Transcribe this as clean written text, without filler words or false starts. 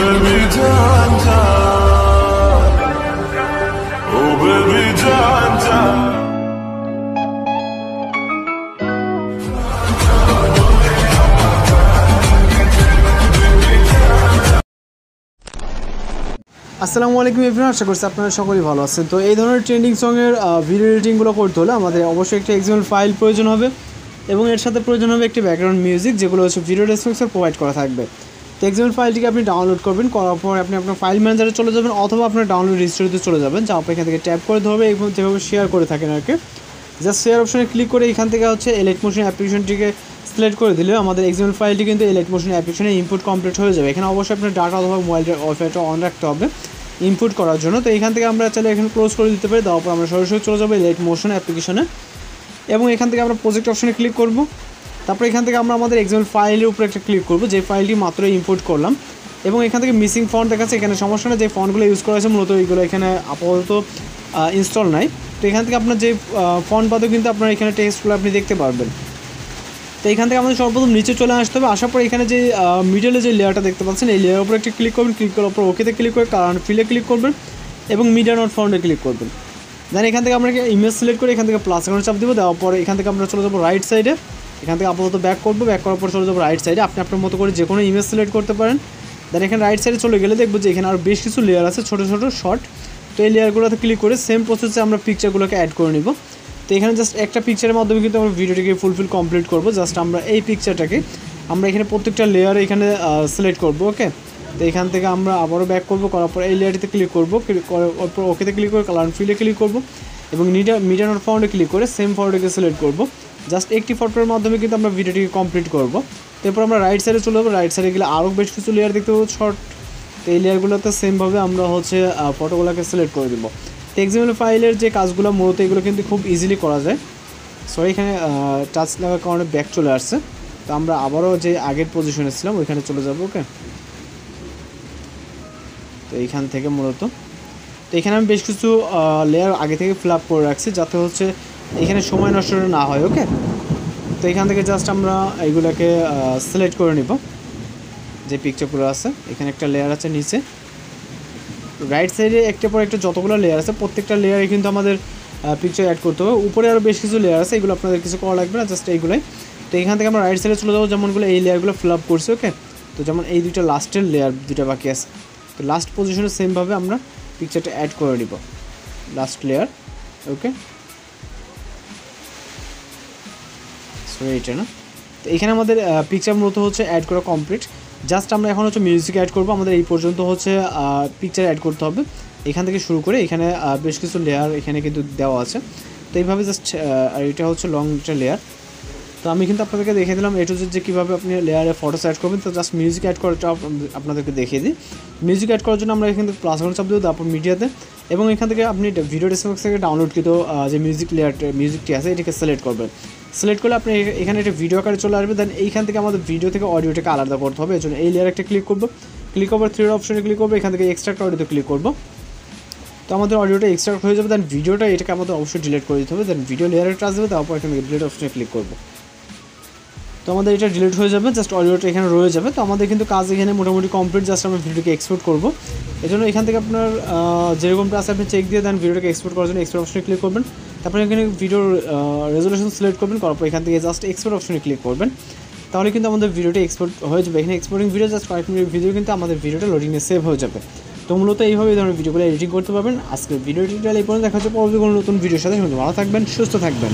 baby jaan jaan, oh baby jaan jaan. আসসালামু আলাইকুম everyone, আশা করছি আপনারা সকলেই ভালো আছেন। তো এই ধরনের ট্রেন্ডিং সঙের ভিডিও এডিটিংগুলো করতে হলে আমাদের অবশ্যই একটা এক্সএমএল ফাইল প্রয়োজন হবে এবং এর সাথে প্রয়োজন হবে একটি ব্যাকগ্রাউন্ড মিউজিক, যেগুলো হচ্ছে ভিডিও ডেসক্রিপশন প্রোভাইড করা থাকবে। তো এক্সএমএল ফাইলটিকে আপনি ডাউনলোড করবেন, করার পর আপনি আপনার ফাইল ম্যানেজারে চলে যাবেন অথবা আপনার ডাউনলোড হিস্ট্রিতে চলে যাবেন, যা আপনি এখান থেকে ট্যাপ করে ধরবে এবং যেভাবে শেয়ার করে থাকেন আর কি। জাস্ট শেয়ার অপশনে ক্লিক করে এখান থেকে হচ্ছে এলাইট মোশন অ্যাপ্লিকেশনটিকে সিলেক্ট করে দিলে আমাদের এক্সএমএল ফাইলটি কিন্তু এলাইট মোশন অ্যাপ্লিকেশনে ইনপুট কমপ্লিট হয়ে যাবে। এখানে অবশ্যই আপনার ডাটা অথবা মোবাইলটার ওয়াইফাইটা অন রাখতে হবে ইনপুট করার জন্য। তো এখান থেকে আমরা চাইলে এখানে ক্লোজ করে দিতে পারি, দেওয়ার পর আমরা সরাসরি চলে যাবো এলাইট মোশন অ্যাপ্লিকেশনে এবং এখান থেকে আমরা প্রজেক্ট অপশনে ক্লিক করব। তারপর এখান থেকে আমরা আমাদের এক্সএমএল ফাইলের উপরে একটা ক্লিক করব, যে ফাইলটি মাত্র ইনপুট করলাম এবং এখান থেকে মিসিং ফন্ট দেখাচ্ছে। এখানে সমস্যা না, যে ফন্টগুলো ইউজ করা হয়েছে মূলত এইগুলো এখানে আপাতত ইনস্টল নাই। তো এখান থেকে আপনার যে ফন্ট বাদেও কিন্তু আপনার এখানে টেক্সটগুলো আপনি দেখতে পারবেন। তো এখান থেকে আমাদের সর্বপ্রথম নিচে চলে আসতে হবে। আসার পর এখানে যে মিডলে যে লেয়ারটা দেখতে পাচ্ছেন, এই লেয়ারের উপরে একটি ক্লিক করবেন, ক্লিক করার পর ওকেতে ক্লিক করে কালার ফিলে ক্লিক করবেন এবং মিডিয়া নট ফাউন্ডে ক্লিক করবেন। দেন এখান থেকে আমরা ইমেজ সিলেক্ট করে এখান থেকে প্লাস আইকনে চাপ দেবো, দেওয়ার পরে এখান থেকে আমরা চলে যাবো রাইট সাইডে। এখান থেকে আপাতত ব্যাক করবো, ব্যাক করার পর চলে যাবো রাইট সাইডে। আপনি আপনার মতো করে যে কোনো ইমেজ সিলেক্ট করতে পারেন। দেন এখানে রাইট সাইডে চলে গেলে দেখবো যে এখানে আরও বেশ কিছু লেয়ার আছে, ছোটো ছোটো শর্ট। তো এই লেয়ারগুলোতে ক্লিক করে সেম প্রসেসে আমরা পিকচারগুলোকে অ্যাড করে নিব। তো এখানে জাস্ট একটা পিকচারের মাধ্যমে কিন্তু আমরা ভিডিওটিকে ফুলফিল কমপ্লিট করবো। জাস্ট আমরা এই পিকচারটাকে আমরা এখানে প্রত্যেকটা লেয়ার এখানে সিলেক্ট করবো। ওকে, তো এখান থেকে আমরা আবারও ব্যাক করবো, করার পর এই লেয়ারটিতে ক্লিক করবো, করার পর ওকেতে ক্লিক করে কালার ফিলে ক্লিক করবো এবং মিডিয়া নট ফাউন্ডে ক্লিক করে সেম ফটোকে সিলেক্ট করবো। জাস্ট একটি ফটোর মাধ্যমে কিন্তু আমরা ভিডিওটিকে কমপ্লিট করবো। এরপর আমরা রাইট সাইডে চলে যাবো, রাইট সাইডে গেলে আরও বেশ কিছু লেয়ার দেখতে পাবো শর্ট। তো এই লেয়ারগুলোতে সেমভাবে আমরা হচ্ছে ফটোগুলোকে সিলেক্ট করে দেবো। তো এক্সএমএল ফাইলের যে কাজগুলো মূলত এগুলো কিন্তু খুব ইজিলি করা যায়। সরি, এখানে টাচ লাগার কারণে ব্যাক চলে আসছে। তো আমরা আবারও যে আগের পজিশনে ছিলাম ওইখানে চলে যাব। ওকে, তো এইখান থেকে মূলত তো এখানে আমি বেশ কিছু লেয়ার আগে থেকে ফিল আপ করে রাখছি, যাতে হচ্ছে এখানে সময় নষ্ট না হয়। ওকে, তো এখান থেকে জাস্ট আমরা এইগুলোকে সিলেক্ট করে নিব, যে পিকচারগুলো আছে। এখানে একটা লেয়ার আছে নিচে, রাইট সাইডে একটা পর একটা যতগুলো লেয়ার আছে প্রত্যেকটা লেয়ারে কিন্তু আমাদের পিকচার অ্যাড করতে হবে। উপরে আরও বেশ কিছু লেয়ার আছে, এগুলো আপনাদের কিছু করা লাগবে না, জাস্ট এইগুলোই। তো এখান থেকে আমরা রাইট সাইডে চলে যাবো, যেমনগুলো এই লেয়ারগুলো ফিল আপ করছি। ওকে, তো যেমন এই দুইটা লাস্টের লেয়ার দুইটা বাকি আছে, তো লাস্ট পজিশনে সেমভাবে আমরা পিকচারটা অ্যাড করে নিব, লাস্ট লেয়ার। ওকে, সরি এটা না। তো এখানে আমাদের পিকচার মূলত হচ্ছে অ্যাড করা কমপ্লিট। জাস্ট আমরা এখন হচ্ছে মিউজিক অ্যাড করবো। আমাদের এই পর্যন্ত হচ্ছে পিকচার অ্যাড করতে হবে, এখান থেকে শুরু করে এখানে বেশ কিছু লেয়ার এখানে কিন্তু দেওয়া আছে। তো এইভাবে জাস্ট এটা হচ্ছে লং একটা লেয়ার। তো আমি কিন্তু আপনাদেরকে দেখিয়ে দিলাম এ টু জেড যে কীভাবে আপনি লেয়ারে ফটোস অ্যাড করবেন। তো জাস্ট মিউজিক অ্যাড করাটা আপনাদেরকে দেখিয়ে দিই। মিউজিক অ্যাড করার জন্য আমরা এখান থেকে প্লাস আইকন চাপ দেবো, তারপর মিডিয়াতে, এবং এখান থেকে আপনি ভিডিও ডেসক্রিপশন থেকে ডাউনলোডকৃত যে মিউজিকটি আছে এটাকে সিলেক্ট করবেন। সিলেক্ট করলে আপনি এখানে একটা ভিডিও আকারে চলে আসবে। দেন এইখান থেকে আমাদের ভিডিও থেকে অডিওটাকে আলাদা করতে হবে। এই জন্য এই লেয়ার একটা ক্লিক করবো, ক্লিক করার থ্রি অপশনে ক্লিক করবো, এখান থেকে এক্সট্রাক্ট অডিওতে ক্লিক করবো। তো আমাদের অডিওটা এক্সট্রাক্ট হয়ে যাবে। দেন ভিডিওটা এটাকে আমাদের অবশ্যই ডিলিট করে দিতে হবে। দেন ভিডিও লেয়ারে টাচ দেবে, তারপর এখান থেকে ডিলিট অপশনে ক্লিক করবো। তো আমাদের এটা ডিলিট হয়ে যাবে, জাস্ট অডিওটা এখানে রয়ে যাবে। তো আমাদের কিন্তু কাজ এখানে মোটামুটি কমপ্লিট। জাস্ট আমরা ভিডিওকে এক্সপোর্ট করবো। এই জন্য এখান থেকে আপনার যেরকমটা আছে আপনি চেক দিয়ে দেন ভিডিওটাকে এক্সপোর্ট করার জন্য এক্সপোর্ট অপশনে ক্লিক করবেন। তারপরে এখানে ভিডিওর রেজলিউশন সিলেক্ট করবেন, করার পর এখান থেকে জাস্ট এক্সপোর্ট অপশনে ক্লিক করবেন। তাহলে কিন্তু আমাদের ভিডিওটা এক্সপোর্ট হয়ে যাবে। এখানে এক্সপোর্টিং ভিডিও জাস্ট কয়েক মিনিট ভিডিও কিন্তু আমাদের ভিডিওটা লোডিংয়ে সেভ হয়ে যাবে। তো মূলত এইভাবে এই ধরনের ভিডিওগুলো এডিটিং করতে পারবেন। আজকের ভিডিওটি এই পর্যন্ত দেখা হচ্ছে পরবর্তী কোনো নতুন ভিডিওর সাথে। ভালো থাকবেন, সুস্থ থাকবেন।